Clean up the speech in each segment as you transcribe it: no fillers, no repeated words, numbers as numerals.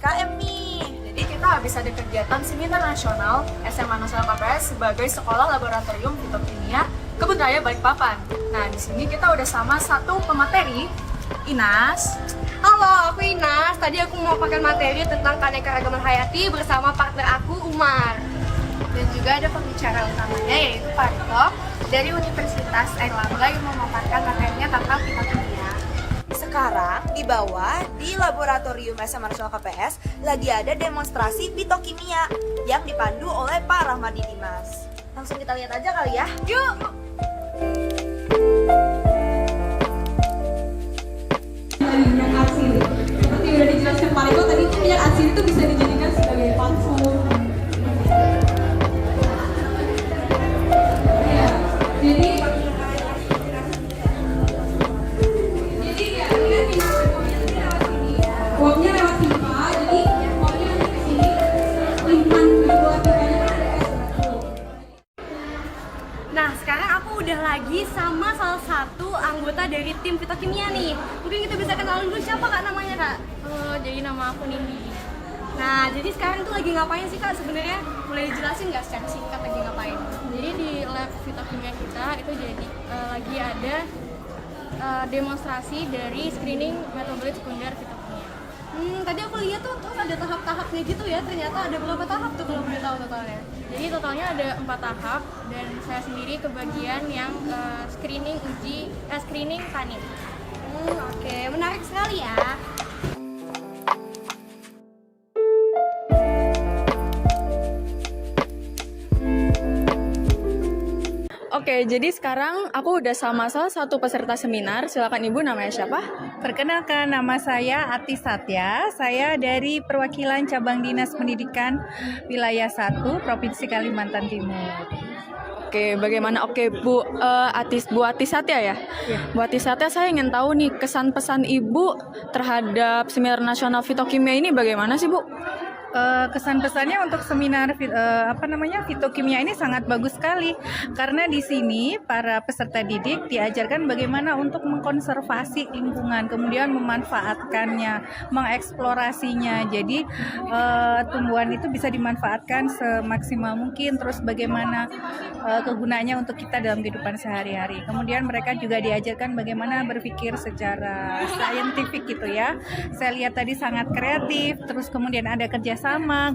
PKM nih. Jadi kita habis ada kegiatan seminar nasional SMA Nasional KPS sebagai sekolah laboratorium fitokimia Kebun Raya Balikpapan. Nah, di sini kita udah sama satu pemateri, Inas. Halo, aku Inas. Tadi aku mau pakai materi tentang keanekaragaman hayati bersama partner aku, Umar. Dan juga ada pembicara utamanya yaitu Pak Rito dari Universitas Airlangga yang memaparkan materinya tentang fitokimia. Sekarang di bawah di laboratorium SMA Nasional KPS lagi ada demonstrasi fitokimia yang dipandu oleh Pak Rahmadi Dimas. Langsung kita lihat aja kali ya. Yuk. Minyak atsiri. Seperti udah dijelaskan Pak Riko tadi, minyak atsiri itu bisa dijadikan sebagai parfum. Ya, jadi ya lihat nih, uapnya lewat pipa, jadi uapnya nanti ke sini, limpahan kedua pipanya ada es batu. Nah, sekarang aku udah lagi sama salah satu anggota dari tim fitokimia nih. Mungkin kita bisa kenalan dulu, siapa Kak namanya Kak? Jadi nama aku Nindi. Nah, jadi sekarang tuh lagi ngapain sih Kak sebenarnya? Boleh dijelasin nggak secara singkat lagi ngapain? Jadi di lab fitokimia kita itu jadi lagi ada demonstrasi dari screening metabolit sekunder fitokimia. Tadi aku lihat tuh terus ada tahap-tahapnya gitu ya. Ternyata ada berapa tahap tuh kalau boleh tahu totalnya? Jadi totalnya ada 4 tahap dan saya sendiri kebagian yang screening tanin. Oke, menarik sekali ya. Oke, jadi sekarang aku udah sama salah satu peserta seminar. Silakan Ibu, namanya siapa? Perkenalkan, nama saya Ati Satya. Saya dari perwakilan Cabang Dinas Pendidikan Wilayah 1 Provinsi Kalimantan Timur. Oke, bagaimana? Oke, Bu Ati Satya ya? Bu Ati Satya, saya ingin tahu nih kesan pesan Ibu terhadap seminar nasional fitokimia ini bagaimana sih, Bu? Kesan-pesannya untuk seminar fitokimia ini sangat bagus sekali karena di sini para peserta didik diajarkan bagaimana untuk mengkonservasi lingkungan, kemudian memanfaatkannya, mengeksplorasinya. Jadi tumbuhan itu bisa dimanfaatkan semaksimal mungkin, terus bagaimana kegunaannya untuk kita dalam kehidupan sehari-hari. Kemudian mereka juga diajarkan bagaimana berpikir secara saintifik gitu ya. Saya lihat tadi sangat kreatif, terus kemudian ada kerjasama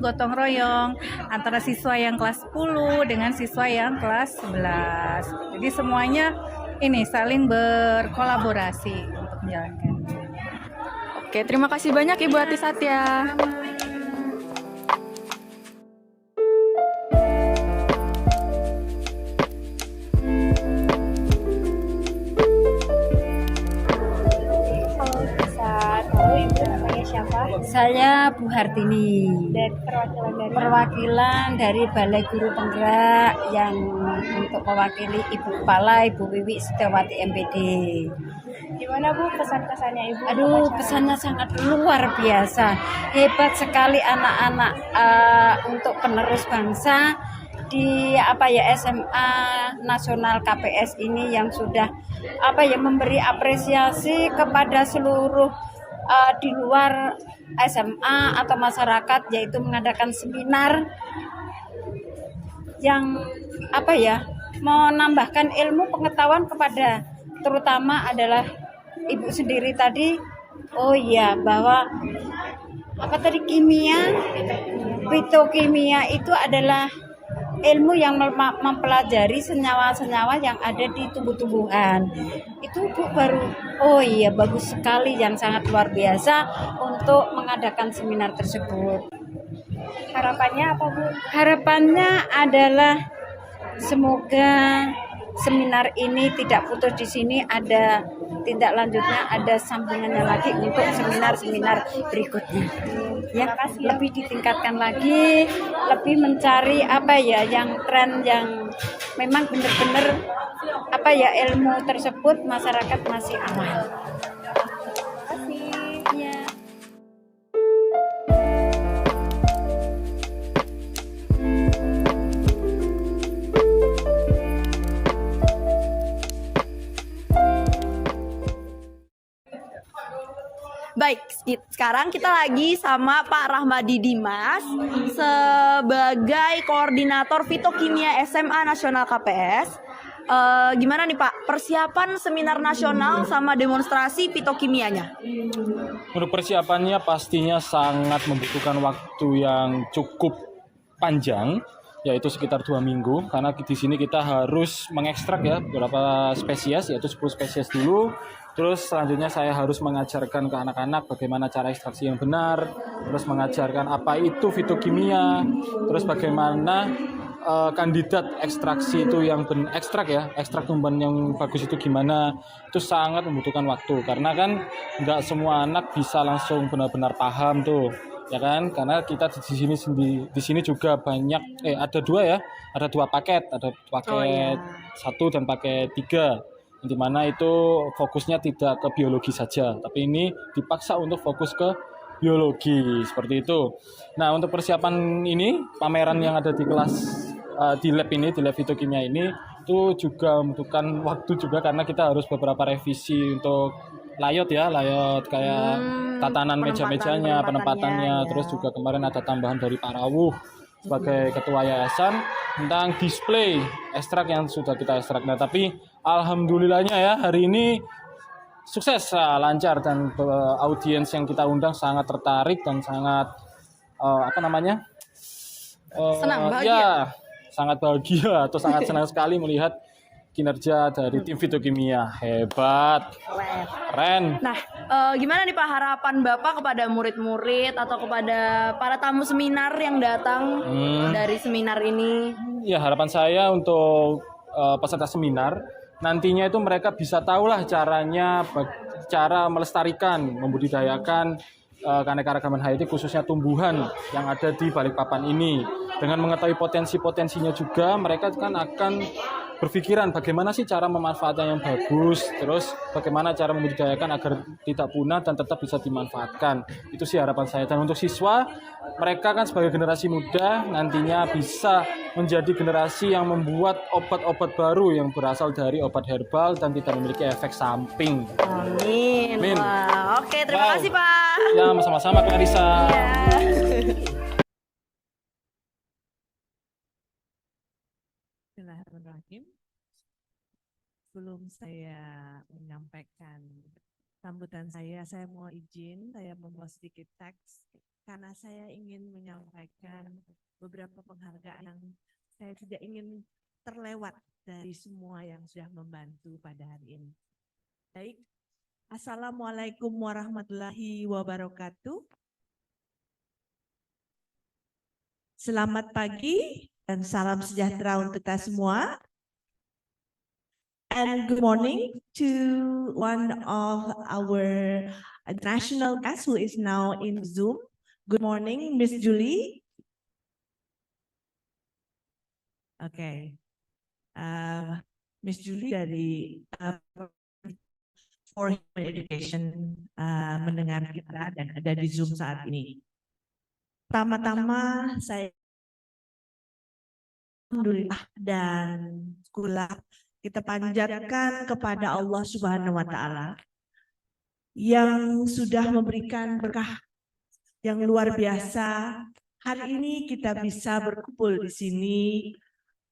gotong royong antara siswa yang kelas 10 dengan siswa yang kelas 11. Jadi semuanya ini saling berkolaborasi untuk menjalankan. Oke, terima kasih banyak Ibu Ati Satya. Saya Bu Hartini, perwakilan dari Balai Guru Penggerak yang untuk mewakili Ibu Kepala Ibu Wiwi Setiawati MPD. Gimana Bu pesan-pesannya Ibu? Aduh, pesannya sangat luar biasa, hebat sekali anak-anak untuk penerus bangsa di SMA Nasional KPS ini yang sudah memberi apresiasi kepada seluruh di luar SMA atau masyarakat, yaitu mengadakan seminar yang menambahkan ilmu pengetahuan kepada terutama adalah Ibu sendiri tadi bahwa fitokimia itu adalah ilmu yang mempelajari senyawa-senyawa yang ada di tubuh-tumbuhan. Itu Bu baru bagus sekali, yang sangat luar biasa untuk mengadakan seminar tersebut. Harapannya apa Bu? Harapannya adalah semoga seminar ini tidak putus di sini, ada tindak lanjutnya, ada sambungannya lagi untuk seminar-seminar berikutnya. Ya, lebih ditingkatkan lagi, lebih mencari yang tren yang memang benar-benar ilmu tersebut masyarakat masih awal. Baik, Sekarang kita lagi sama Pak Rahmadi Dimas sebagai koordinator fitokimia SMA Nasional KPS. Gimana nih Pak, persiapan seminar nasional sama demonstrasi fitokimianya? Untuk persiapannya pastinya sangat membutuhkan waktu yang cukup panjang, yaitu sekitar 2 minggu, karena di sini kita harus mengekstrak ya beberapa spesies, yaitu 10 spesies dulu. Terus selanjutnya saya harus mengajarkan ke anak-anak bagaimana cara ekstraksi yang benar, terus mengajarkan apa itu fitokimia, terus bagaimana kandidat ekstraksi itu yang ekstrak tumbuhan yang bagus itu gimana. Itu sangat membutuhkan waktu, karena kan nggak semua anak bisa langsung benar-benar paham tuh, ya kan? Karena kita di sini juga banyak ada 2 paket, ada paket 1 dan paket 3. Di mana itu fokusnya tidak ke biologi saja, tapi ini dipaksa untuk fokus ke biologi, seperti itu. Nah, untuk persiapan ini, pameran yang ada di kelas di lab fitokimia ini itu juga membutuhkan waktu juga, karena kita harus beberapa revisi untuk layout kayak tatanan meja-mejanya, penempatannya, terus juga kemarin ada tambahan dari Pak Rawuh sebagai ketua yayasan tentang display ekstrak yang sudah kita ekstrak. Nah, tapi alhamdulillahnya ya hari ini sukses, lancar, dan audiens yang kita undang sangat tertarik dan sangat Senang, bahagia. Ya, sangat bahagia atau sangat senang sekali melihat kinerja dari tim fitokimia. Hebat, keren. Nah, gimana nih Pak harapan Bapak kepada murid-murid atau kepada para tamu seminar yang datang dari seminar ini? Ya, harapan saya untuk peserta seminar nantinya itu mereka bisa tahulah cara melestarikan, membudidayakan keanekaragaman hayati, khususnya tumbuhan yang ada di Balikpapan ini. Dengan mengetahui potensi-potensinya juga, mereka kan akan berpikiran bagaimana sih cara memanfaatkan yang bagus, terus bagaimana cara membudidayakan agar tidak punah dan tetap bisa dimanfaatkan. Itu sih harapan saya. Dan untuk siswa, mereka kan sebagai generasi muda nantinya bisa menjadi generasi yang membuat obat-obat baru yang berasal dari obat herbal dan tidak memiliki efek samping. Amin. Amin. Wah, oke, terima kasih Pak. Ya, sama-sama Kak Risa. Bismillahirrahmanirrahim. Sebelum saya menyampaikan sambutan saya mau izin, saya membawa sedikit teks karena saya ingin menyampaikan beberapa penghargaan yang saya tidak ingin terlewat dari semua yang sudah membantu pada hari ini. Baik, Assalamualaikum warahmatullahi wabarakatuh. Selamat pagi dan salam sejahtera untuk kita semua. And good morning to one of our national guests who is now in Zoom. Good morning, Miss Julie. Okay. Miss Julie dari For Human Education mendengar kita dan ada di Zoom saat ini. Pertama-tama saya alhamdulillah dan sekolah kita panjatkan kepada Allah Subhanahu wa taala yang sudah memberikan berkah yang luar biasa. Hari ini kita bisa berkumpul di sini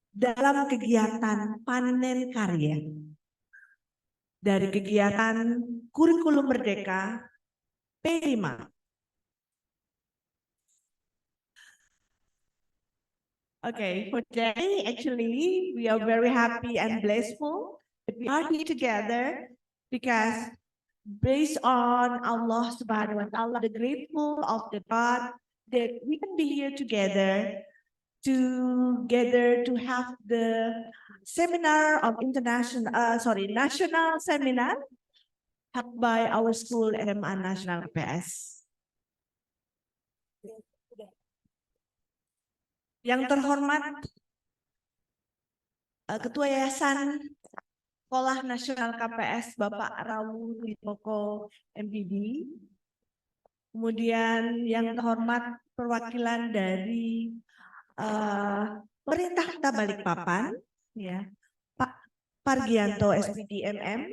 dalam kegiatan panen karya. Dari kegiatan Kurikulum Merdeka P5. Okay, for today, actually, we are very happy and blissful that we are here together because based on Allah Subhanahu wa Taala, the grateful of the God that we can be here together to have the seminar of national seminar held by our school SMA Nasional KPS. Yang terhormat Ketua Yayasan Sekolah Nasional KPS Bapak Rawuh Witmoko MPD, kemudian yang terhormat perwakilan dari Pemerintah Kota Balikpapan, ya, Pak Pargianto SPD MM,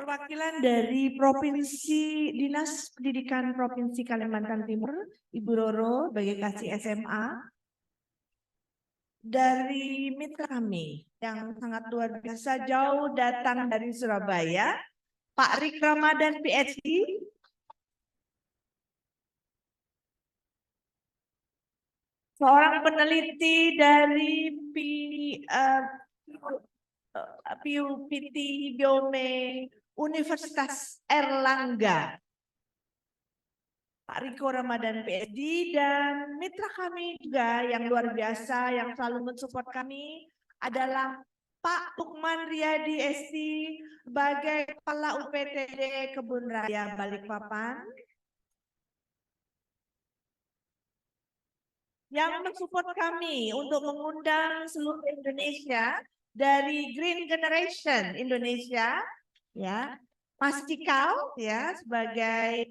Perwakilan dari Provinsi Dinas Pendidikan Provinsi Kalimantan Timur, Ibu Roro, sebagai kasih SMA. Dari mitra kami yang sangat luar biasa jauh datang dari Surabaya, Pak Rik Ramadan PhD. Seorang peneliti dari PUPT Biome Universitas Erlangga, Pak Riko Ramadan PhD, dan mitra kami juga yang luar biasa yang selalu mensupport kami adalah Pak Lukman Riyadi ST sebagai Kepala UPTD Kebun Raya Balikpapan, yang mensupport kami untuk mengundang seluruh Indonesia dari Green Generation Indonesia, ya, Mas Cikal, ya, sebagai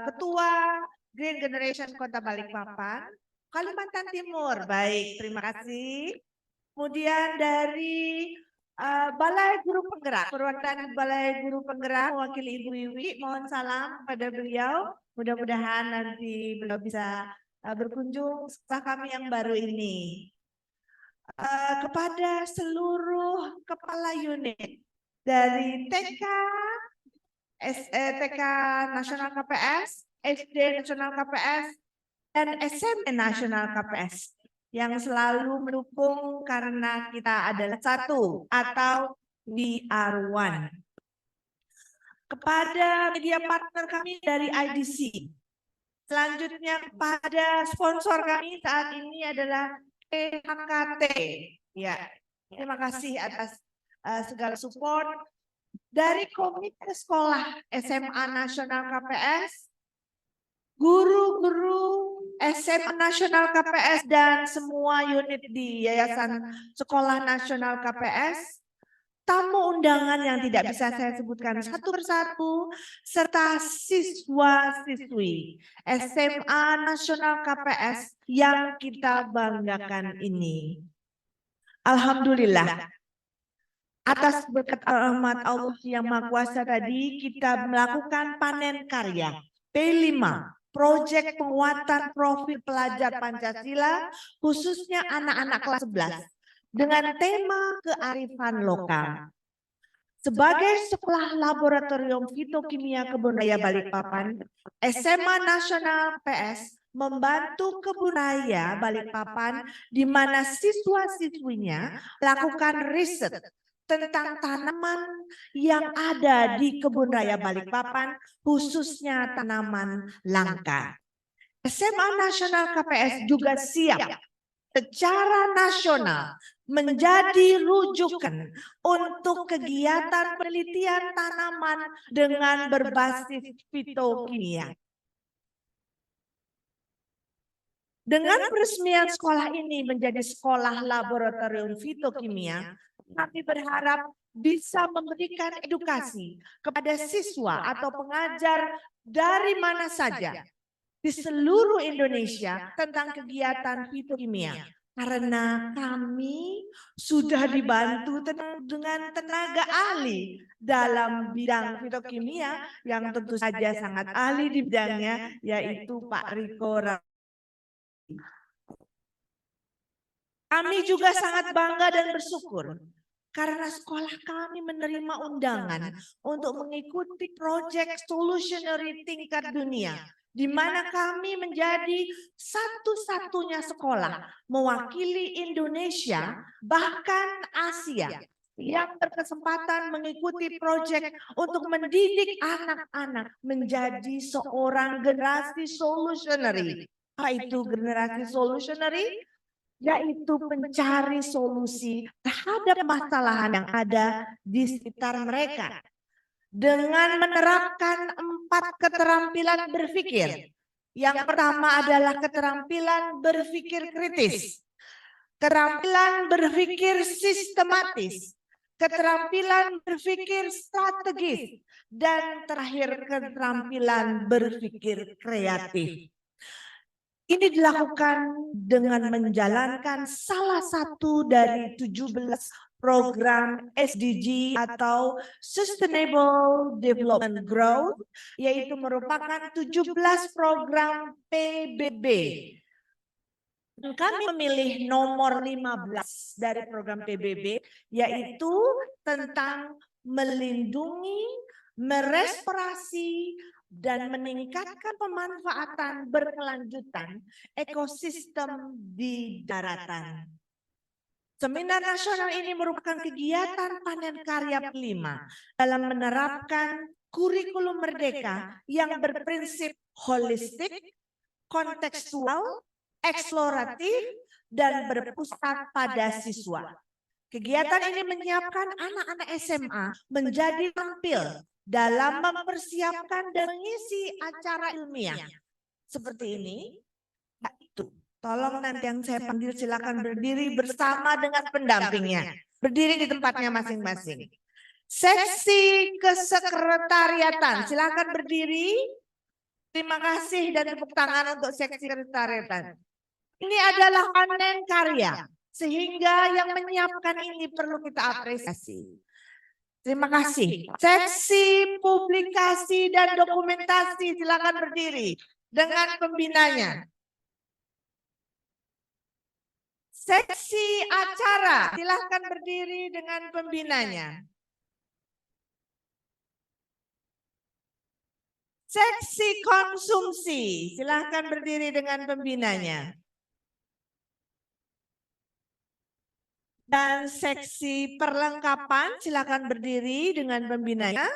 Ketua Green Generation Kota Balikpapan, Kalimantan Timur. Baik, terima kasih. Kemudian dari Balai Guru Penggerak, perwakilan Balai Guru Penggerak, mewakili Ibu Wiwi, mohon salam pada beliau. Mudah-mudahan nanti beliau bisa berkunjung setelah kami yang baru ini. Kepada seluruh kepala unit dari TK Nasional KPS, SD Nasional KPS, dan SMP Nasional KPS yang selalu mendukung karena kita adalah satu atau we are one. Kepada media partner kami dari IDC. Selanjutnya kepada sponsor kami saat ini adalah PHKT. Ya, terima kasih atas segala support dari Komite Sekolah SMA Nasional KPS, guru-guru SMA Nasional KPS dan semua unit di Yayasan Sekolah Nasional KPS. Tamu undangan yang tidak bisa saya sebutkan satu persatu, serta siswa-siswi SMA Nasional KPS yang kita banggakan ini. Alhamdulillah, atas berkat rahmat Allah yang Maha Kuasa tadi, kita melakukan panen karya P5, proyek penguatan profil pelajar Pancasila, khususnya anak-anak kelas 11. Dengan tema kearifan lokal. Sebagai sekolah laboratorium fitokimia Kebun Raya Balikpapan, SMA Nasional PS membantu Kebun Raya Balikpapan di mana siswa-siswinya melakukan riset tentang tanaman yang ada di Kebun Raya Balikpapan, khususnya tanaman langka. SMA Nasional KPS juga siap secara nasional menjadi rujukan untuk kegiatan penelitian tanaman dengan berbasis fitokimia. Dengan peresmian sekolah ini menjadi sekolah laboratorium fitokimia, kami berharap bisa memberikan edukasi kepada siswa atau pengajar dari mana saja di seluruh Indonesia tentang kegiatan fitokimia. Karena kami sudah dibantu dengan tenaga ahli dalam bidang fitokimia yang tentu saja sangat ahli di bidangnya, yaitu Pak Riko. Kami juga sangat bangga dan bersyukur karena sekolah kami menerima undangan untuk mengikuti proyek solutionary tingkat dunia, di mana kami menjadi satu-satunya sekolah mewakili Indonesia, bahkan Asia, yang berkesempatan mengikuti proyek untuk mendidik anak-anak menjadi seorang generasi solutionary. Apa itu generasi solutionary? Yaitu mencari solusi terhadap masalah yang ada di sekitar mereka. Dengan menerapkan 4 keterampilan berpikir. Yang pertama adalah keterampilan berpikir kritis, keterampilan berpikir sistematis, keterampilan berpikir strategis, dan terakhir keterampilan berpikir kreatif. Ini dilakukan dengan menjalankan salah satu dari 17 program SDG atau Sustainable Development Growth, yaitu merupakan 17 program PBB. Dan kami memilih nomor 15 dari program PBB, yaitu tentang melindungi, merestorasi, dan meningkatkan pemanfaatan berkelanjutan ekosistem di daratan. Seminar nasional ini merupakan kegiatan panen karya kelima dalam menerapkan kurikulum merdeka yang berprinsip holistik, kontekstual, eksploratif, dan berpusat pada siswa. Kegiatan ini menyiapkan anak-anak SMA menjadi tampil dalam mempersiapkan dan mengisi acara ilmiah. Seperti ini, itu. Tolong nanti yang saya panggil silakan berdiri bersama dengan pendampingnya. Berdiri di tempatnya masing-masing. Seksi kesekretariatan, silakan berdiri. Terima kasih dan tepuk tangan untuk seksi sekretariatan. Ini adalah panen karya, sehingga yang menyiapkan ini perlu kita apresiasi. Terima kasih. Seksi publikasi dan dokumentasi, silakan berdiri dengan pembinanya. Seksi acara, silahkan berdiri dengan pembinanya. Seksi konsumsi, silahkan berdiri dengan pembinanya. Dan seksi perlengkapan, silahkan berdiri dengan pembinanya.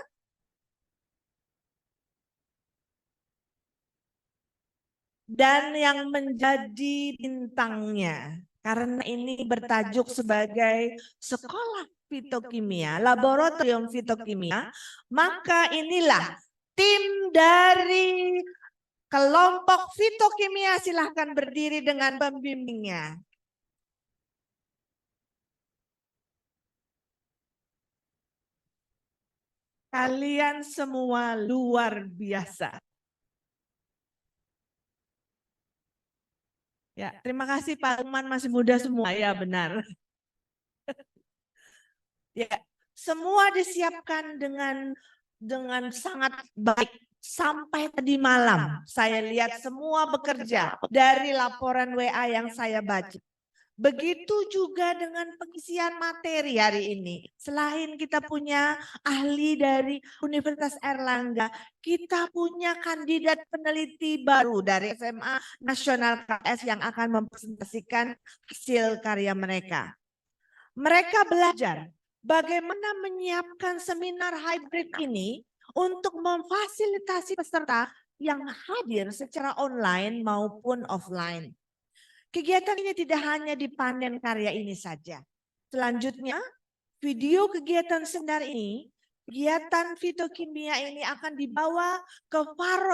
Dan yang menjadi bintangnya, karena ini bertajuk sebagai sekolah fitokimia, laboratorium fitokimia, maka inilah tim dari kelompok fitokimia, silahkan berdiri dengan pembimbingnya. Kalian semua luar biasa. Ya, terima kasih Pak Lukman, masih muda semua. Ya, benar. Ya, semua disiapkan dengan sangat baik. Sampai tadi malam saya lihat semua bekerja dari laporan WA yang saya baca. Begitu juga dengan pengisian materi hari ini. Selain kita punya ahli dari Universitas Airlangga, kita punya kandidat peneliti baru dari SMA Nasional KPS yang akan mempresentasikan hasil karya mereka. Mereka belajar bagaimana menyiapkan seminar hybrid ini untuk memfasilitasi peserta yang hadir secara online maupun offline. Kegiatan ini tidak hanya dipanen karya ini saja. Selanjutnya, video kegiatan seminar ini, kegiatan fitokimia ini akan dibawa ke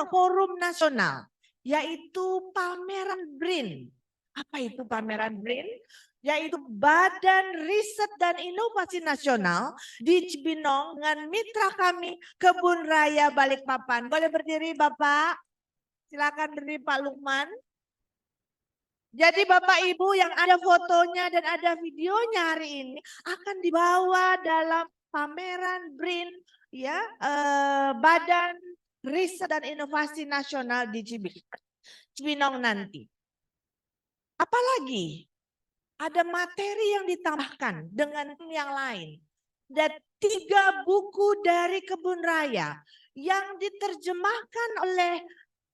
forum nasional, yaitu pameran BRIN. Apa itu pameran BRIN? Yaitu Badan Riset dan Inovasi Nasional di Cibinong dengan mitra kami Kebun Raya Balikpapan. Boleh berdiri Bapak? Silakan berdiri Pak Lukman. Jadi Bapak Ibu yang ada fotonya dan ada videonya hari ini akan dibawa dalam pameran BRIN, ya, Badan Riset dan Inovasi Nasional di Cibinong nanti. Apalagi ada materi yang ditambahkan dengan yang lain. Dan 3 buku dari Kebun Raya yang diterjemahkan oleh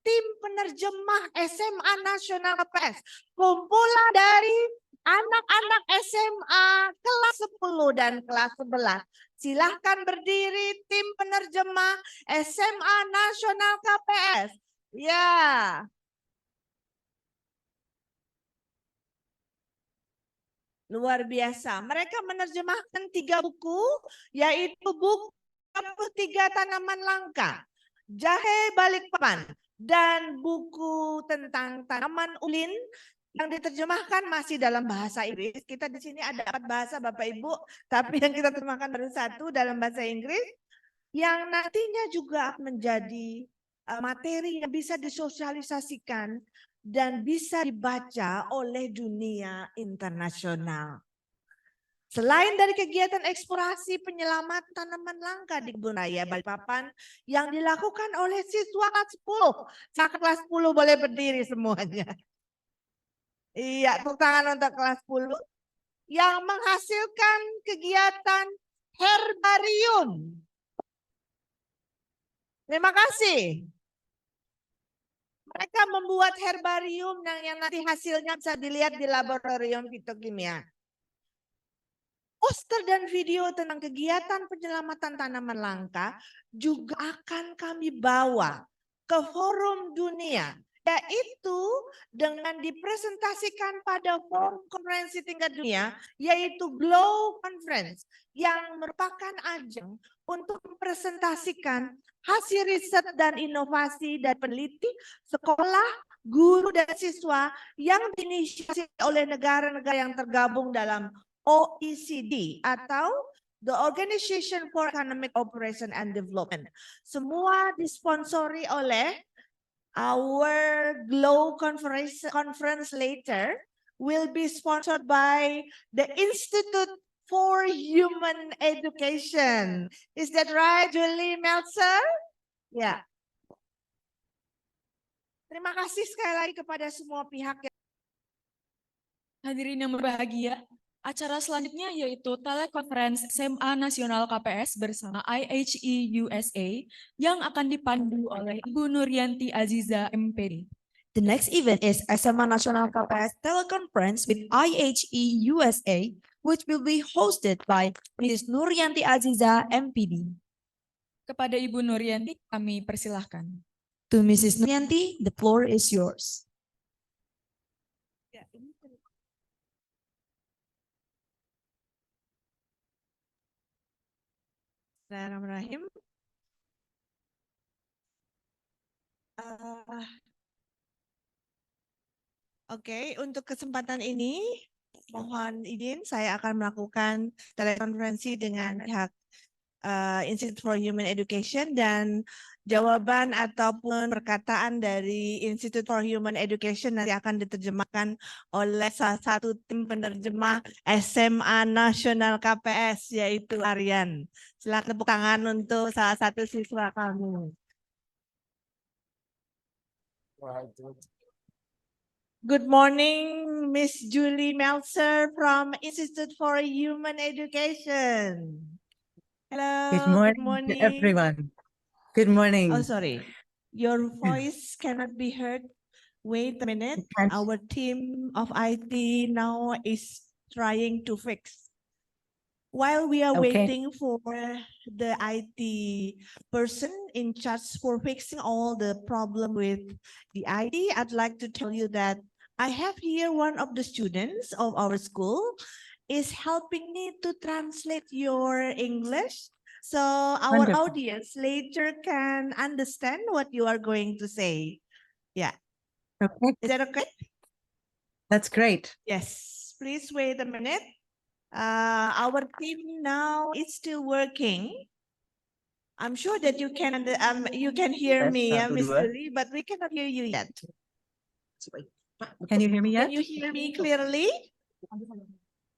tim penerjemah SMA Nasional KPS, kumpulan dari anak-anak SMA kelas 10 dan kelas 11. Silahkan berdiri tim penerjemah SMA Nasional KPS. Ya. Luar biasa. Mereka menerjemahkan 3 buku, yaitu buku 23 tanaman langka, Jahe Balikpapan, dan buku tentang tanaman ulin yang diterjemahkan masih dalam bahasa Inggris. Kita di sini ada 4 bahasa Bapak Ibu, tapi yang kita terjemahkan baru 1 dalam bahasa Inggris, yang nantinya juga menjadi materi yang bisa disosialisasikan dan bisa dibaca oleh dunia internasional. Selain dari kegiatan eksplorasi penyelamat tanaman langka di Kebun Raya Balikpapan yang dilakukan oleh siswa kelas 10. Siswa kelas 10 boleh berdiri semuanya. Iya, tepuk tangan untuk kelas 10 yang menghasilkan kegiatan herbarium. Terima kasih. Mereka membuat herbarium yang nanti hasilnya bisa dilihat di laboratorium fitokimia. Poster dan video tentang kegiatan penyelamatan tanaman langka juga akan kami bawa ke forum dunia, yaitu dengan dipresentasikan pada forum konferensi tingkat dunia, yaitu Glow Conference, yang merupakan ajang untuk mempresentasikan hasil riset dan inovasi dari peneliti, sekolah, guru, dan siswa yang diinisiasi oleh negara-negara yang tergabung dalam OECD atau the Organization for Economic Cooperation and Development. Semua disponsori oleh our Glow conference later will be sponsored by the Institute for Human Education. Is that right, Julie Meltzer? Ya. Terima kasih sekali lagi kepada semua pihak yang Hadirin yang berbahagia, acara selanjutnya yaitu telekonferensi SMA Nasional KPS bersama IHE USA yang akan dipandu oleh Ibu Nuryanti Aziza MPD. The next event is SMA Nasional KPS Teleconference with IHE USA, which will be hosted by Ms. Nuryanti Aziza MPD. Kepada Ibu Nuryanti kami persilahkan. To Mrs. Nuryanti, the floor is yours. Bismillahirrahmanirrahim. Oke, untuk kesempatan ini mohon izin saya akan melakukan telekonferensi dengan pihak Institute for Human Education, dan jawaban ataupun perkataan dari Institute for Human Education nanti akan diterjemahkan oleh salah satu tim penerjemah SMA Nasional KPS, yaitu Aryan. Silakan tepuk tangan untuk salah satu siswa kami. Good morning, Miss Julie Meltzer from Institute for Human Education. Hello. Good morning, everyone. Good morning. Oh, sorry. Your voice cannot be heard. Wait a minute. Our team of IT now is trying to fix. While we are waiting for the IT person in charge for fixing all the problem with the IT, I'd like to tell you that I have here one of the students of our school is helping me to translate your English, so our Wonderful. audience later can understand what you are going to say. Yeah. Okay, Is that okay? that's great. Yes. Please wait a minute. Our team now is still working. I'm sure that you can hear Yes, me, satu, Miss dua. Julie, but we cannot hear you yet. Can you hear me Can yet? you hear me clearly?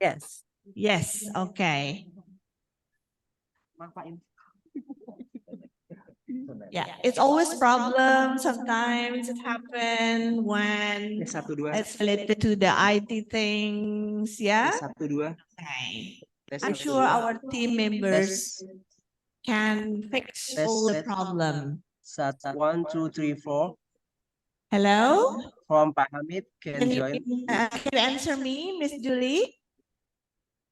Yes. Yes. Okay. Yeah, it's always problem. Sometimes it happens when Satu dua. it's related to the IT things. Yeah. Satu dua. Okay. I'm sure our team members can fix all the problem. Satu, 1, 2, 3, 4. Hello. From Pak Hamid can Can join. you answer me, Miss Julie?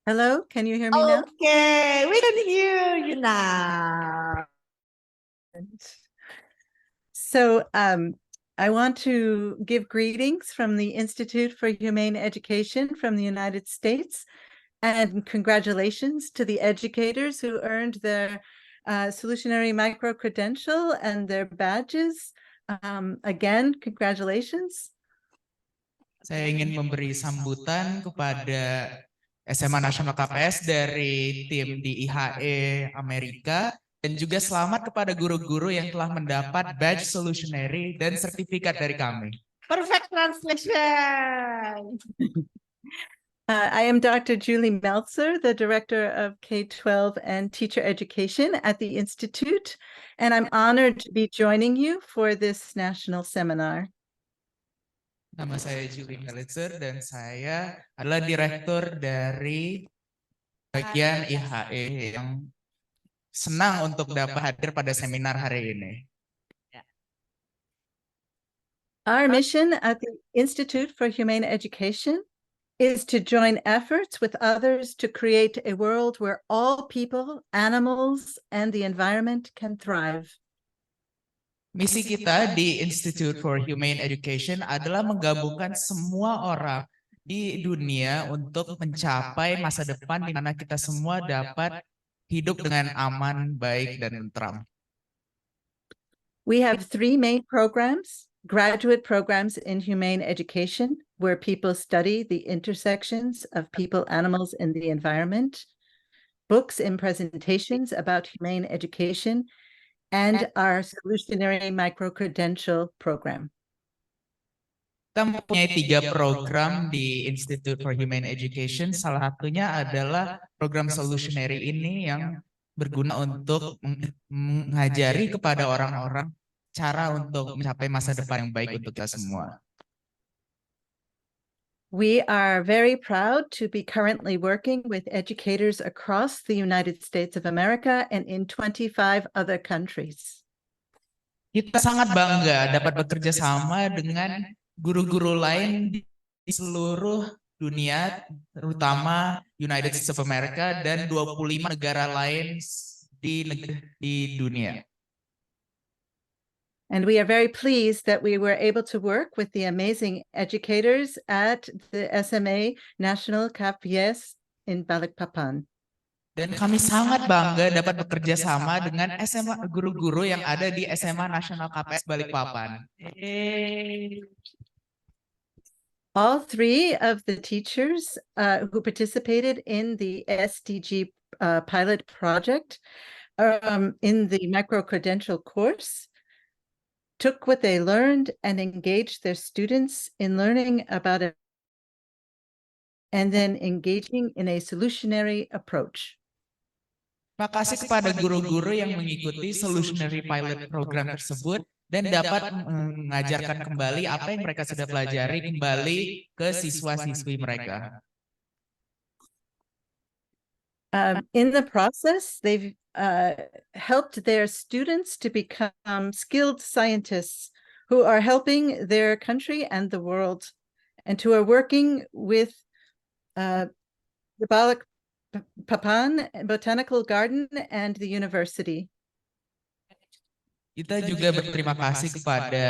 Hello, can you hear me now? Okay, we can hear you now. So I want to give greetings from the Institute for Humane Education from the United States, and congratulations to the educators who earned their Solutionary Micro-Credential and their badges. Again, congratulations. Saya ingin memberi sambutan kepada SMA Nasional KPS dari tim di IHE Amerika, dan juga selamat kepada guru-guru yang telah mendapat badge solutionary dan sertifikat dari kami. Perfect translation. I am Dr. Julie Meltzer, the Director of K-12 and Teacher Education at the Institute, and I'm honored to be joining you for this national seminar. Nama saya Julie Meltzer dan saya adalah direktur dari bagian IHE yang senang untuk dapat hadir pada seminar hari ini. Our mission at the Institute for Humane Education is to join efforts with others to create a world where all people, animals, and the environment can thrive. Misi kita di Institute for Humane Education adalah menggabungkan semua orang di dunia untuk mencapai masa depan di mana kita semua dapat hidup dengan aman, baik, dan tentram. We have 3 main programs: graduate programs in humane education, where people study the intersections of people, animals, and the environment, books and presentations about humane education, and our solutionary micro-credential program. Kita mempunyai 3 program di Institute for Humane Education. Salah satunya adalah program solutionary ini yang berguna untuk mengajari kepada orang-orang cara untuk mencapai masa depan yang baik untuk kita semua. We are very proud to be currently working with educators across the United States of America and in 25 other countries. Kita sangat bangga dapat bekerja sama dengan guru-guru lain di seluruh dunia, terutama United States of America dan 25 negara lain di dunia. And we are very pleased that we were able to work with the amazing educators at the SMA National KPS in Balikpapan. Dan kami sangat bangga dapat bekerja sama dengan SMA guru-guru yang ada di SMA Nasional KPS Balikpapan. All 3 of the teachers who participated in the SDG pilot project in the micro-credential course took what they learned and engaged their students in learning about it and then engaging in a solutionary approach. Terima kasih kepada guru-guru yang mengikuti solutionary pilot program tersebut dan dapat mengajarkan kembali apa yang mereka sudah pelajari kembali ke siswa-siswi mereka. In the process, they've helped their students to become skilled scientists who are helping their country and the world, and who are working with the Balikpapan Botanical Garden and the university. Kita juga berterima kasih kepada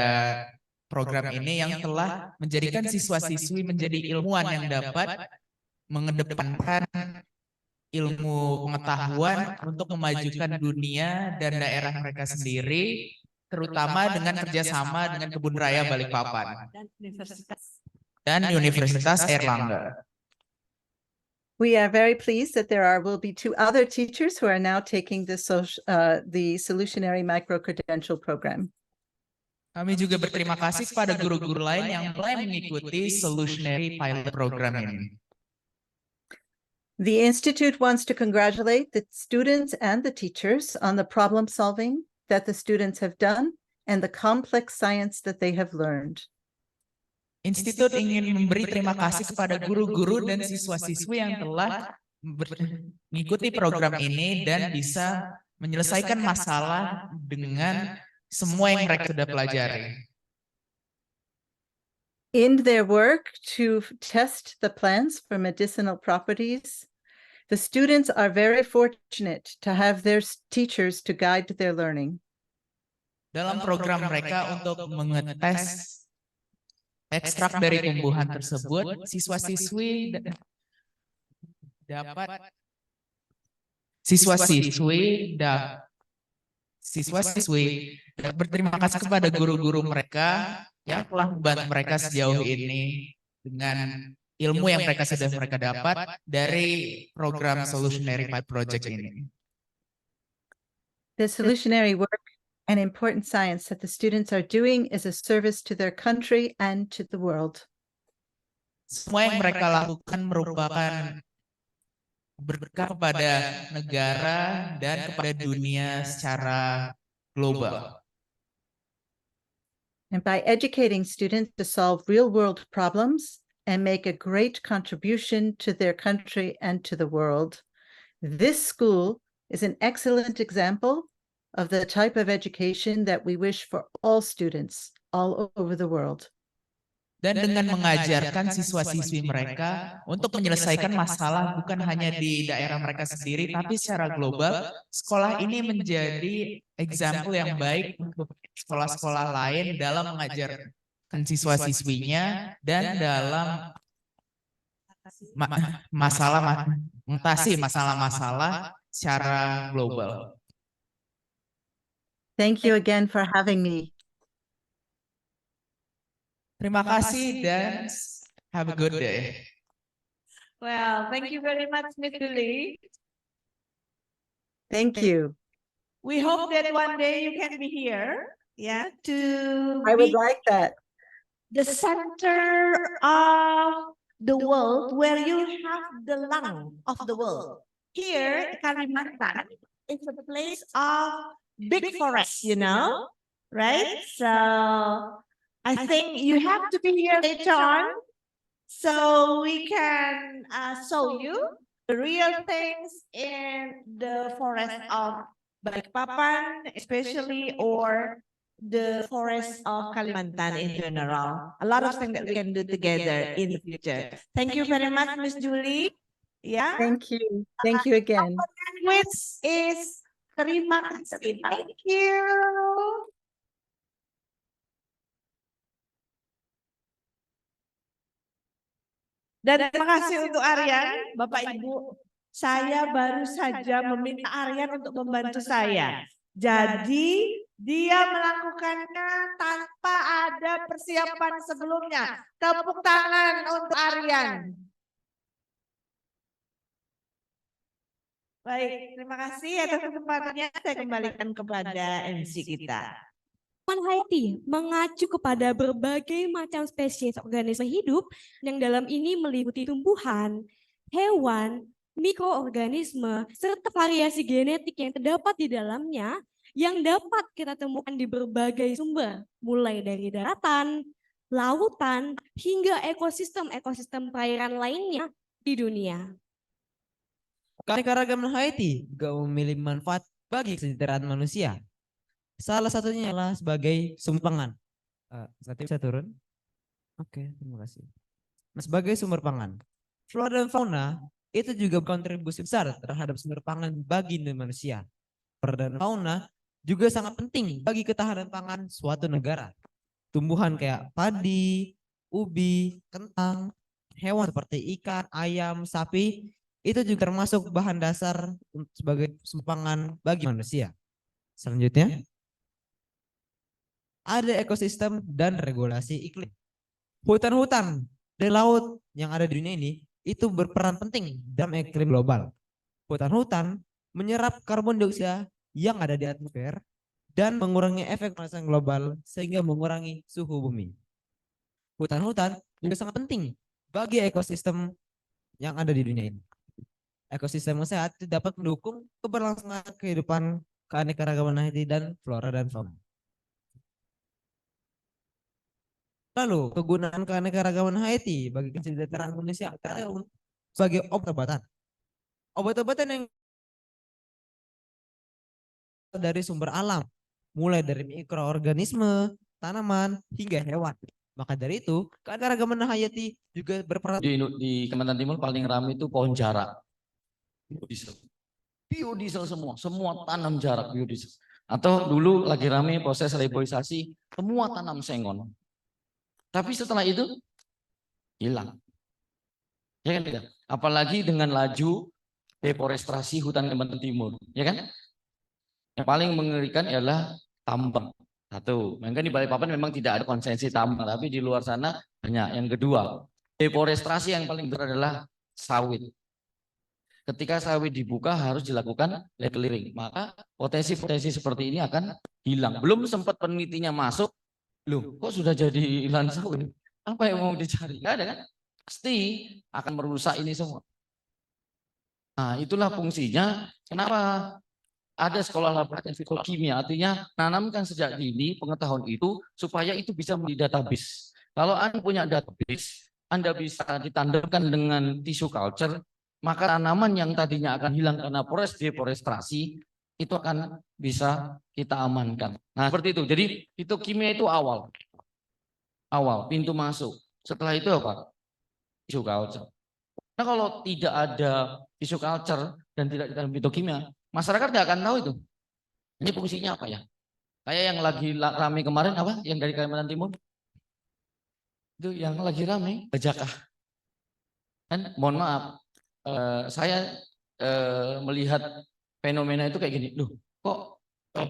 program ini yang telah menjadikan siswa-siswi menjadi ilmuwan yang dapat mengedepankan ilmu pengetahuan untuk memajukan dunia dan daerah mereka sendiri, terutama dengan kerjasama dengan Kebun Raya Balikpapan dan Universitas Airlangga. We are very pleased that there will be 2 other teachers who are now taking the solutionary micro-credential program. Kami juga berterima kasih kepada guru-guru lain yang mulai mengikuti solutionary pilot program ini. The Institute wants to congratulate the students and the teachers on the problem solving that the students have done and the complex science that they have learned. Institut ingin memberi terima kasih kepada guru-guru dan siswa-siswi yang telah mengikuti program ini dan bisa menyelesaikan masalah dengan semua yang mereka sudah pelajari. In their work to test the plants for medicinal properties, the students are very fortunate to have their teachers to guide their learning. Dalam program mereka untuk mengetes ekstrak dari tumbuhan tersebut, siswa-siswi berterima kasih kepada guru-guru mereka yang telah membantu mereka sejauh ini dengan ilmu yang mereka dapat dari program Solutionary Pilot Project ini. The solutionary work and important science that the students are doing is a service to their country and to the world. Semua yang mereka lakukan merupakan berkah kepada negara dan kepada dunia secara global. And by educating students to solve real-world problems and make a great contribution to their country and to the world, this school is an excellent example of the type of education that we wish for all students all over the world. Dan dengan mengajarkan siswa-siswi mereka untuk menyelesaikan masalah bukan hanya di daerah mereka sendiri, tapi secara global, sekolah ini menjadi example yang baik untuk sekolah-sekolah lain dalam mengajarkan siswa-siswinya dan dalam mengatasi masalah-masalah secara global. Thank you again for having me. Terima kasih dan have a good day. Well, thank you very much, Ms. Julie. Thank you. We hope that one day you can be here, yeah, to I would be like that. the center of the world where you have the lung of the world. Here, Kalimantan is a place of big forest, you know, right? So I think you have to be here later on so we can show you the real things in the forest of Balikpapan, especially, or the forest of Kalimantan in general. A lot of things that we can do together in the future. Thank you very much, Miss Julie. Yeah. Thank you. Thank you again. Our language is terima kasih. Thank you. Dan terima kasih untuk Aryan, Bapak Ibu. Saya baru saja meminta Aryan untuk membantu saya. Jadi dia melakukannya tanpa ada persiapan sebelumnya. Tepuk tangan untuk Aryan. Baik, terima kasih atas kesempatannya. Saya kembalikan kepada MC kita. Taman Hayati mengacu kepada berbagai macam spesies organisme hidup yang dalam ini meliputi tumbuhan, hewan, mikroorganisme, serta variasi genetik yang terdapat di dalamnya yang dapat kita temukan di berbagai sumber, mulai dari daratan, lautan, hingga ekosistem-ekosistem perairan lainnya di dunia. Keanekaragaman hayati juga memiliki manfaat bagi kesejahteraan manusia. Salah satunya adalah sebagai sumber pangan. Satu bisa turun? Oke, terima kasih. Nah, sebagai sumber pangan, flora dan fauna itu juga berkontribusi besar terhadap sumber pangan bagi manusia. Flora dan fauna juga sangat penting bagi ketahanan pangan suatu negara. Tumbuhan kayak padi, ubi, kentang, hewan seperti ikan, ayam, sapi, itu juga termasuk bahan dasar sebagai sumber pangan bagi manusia. Selanjutnya, ada ekosistem dan regulasi iklim. Hutan-hutan dan laut yang ada di dunia ini itu berperan penting dalam iklim global. Hutan-hutan menyerap karbon dioksida yang ada di atmosfer dan mengurangi efek pemanasan global sehingga mengurangi suhu bumi. Hutan-hutan juga sangat penting bagi ekosistem yang ada di dunia ini. Ekosistem yang sehat dapat mendukung keberlangsungan kehidupan keanekaragaman hayati dan flora dan fauna. Lalu kegunaan keanekaragaman hayati bagi kesejahteraan manusia sebagai obat-obatan. Obat-obatan yang dari sumber alam, mulai dari mikroorganisme, tanaman, hingga hewan. Maka dari itu, keanekaragaman hayati juga berperan. Di Kalimantan Timur paling ramai itu pohon jarak. Biodiesel. Biodiesel semua tanam jarak biodiesel. Atau dulu lagi ramai proses reboisasi, semua tanam sengon. Tapi setelah itu hilang. Ya kan tidak? Apalagi dengan laju deforestasi hutan Kalimantan Timur, ya kan? Yang paling mengerikan adalah tambang. Satu, mungkin di Balikpapan memang tidak ada konsensi tambang, tapi di luar sana banyak. Yang kedua, deforestasi yang paling berat adalah sawit. Ketika sawit dibuka harus dilakukan clearing, maka potensi-potensi seperti ini akan hilang. Belum sempat penelitinya masuk, loh kok sudah jadi lahan sawit? Apa yang mau dicari? Nggak ada kan? pasti akan merusak ini semua. Nah, itulah fungsinya kenapa ada sekolah laboratorium fitokimia, artinya nanamkan sejak dini pengetahuan itu supaya itu bisa menjadi database. Kalau Anda punya database, Anda bisa ditandemkan dengan tissue culture, maka tanaman yang tadinya akan hilang karena proses deforestasi itu akan bisa kita amankan. Nah, seperti itu. Jadi fitokimia itu awal pintu masuk. Setelah itu apa? Tissue culture. Nah, kalau tidak ada tissue culture dan tidak di dalam fitokimia, masyarakat nggak akan tahu itu. Ini fungsinya apa ya? Kayak yang lagi ramai kemarin apa? Yang dari Kalimantan Timur. Itu yang lagi ramai bajakah. Dan mohon maaf, saya melihat fenomena itu kayak gini. Loh, kok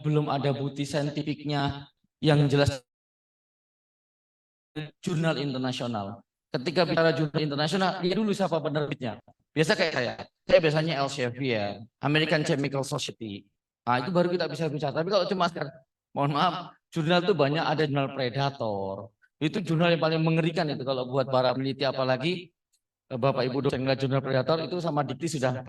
belum ada bukti saintifiknya yang jelas jurnal internasional. Ketika bicara jurnal internasional, lihat dulu siapa penerbitnya. Biasa kayak saya biasanya Elsevier, American Chemical Society. Nah, itu baru kita bisa bicara. Tapi kalau cuma sekarang, mohon maaf, jurnal itu banyak, ada jurnal Predator. Itu jurnal yang paling mengerikan itu kalau buat para peneliti, apalagi Bapak Ibu dosen jurnal Predator itu sama dikti sudah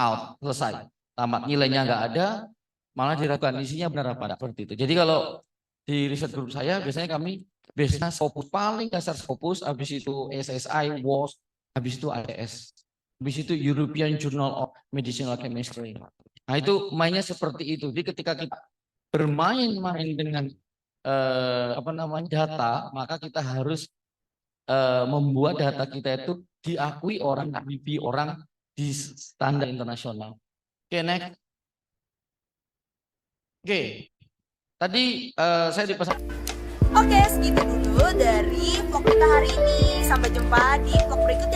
out, selesai. Tamat, nilainya nggak ada, malah diragukan isinya benar apa seperti itu. Jadi kalau di riset grup saya biasanya kami biasanya Scopus, paling dasar Scopus, habis itu SSI, WOS, habis itu ATS, habis itu European Journal of Medicinal Chemistry. Nah, itu mainnya seperti itu. Jadi ketika kita bermain-main dengan data, maka kita harus membuat data kita itu diakui orang di standar internasional. Oke, next. Oke. Tadi saya dipesan. Oke, segitu dulu dari vlog kita hari ini. Sampai jumpa di vlog berikutnya.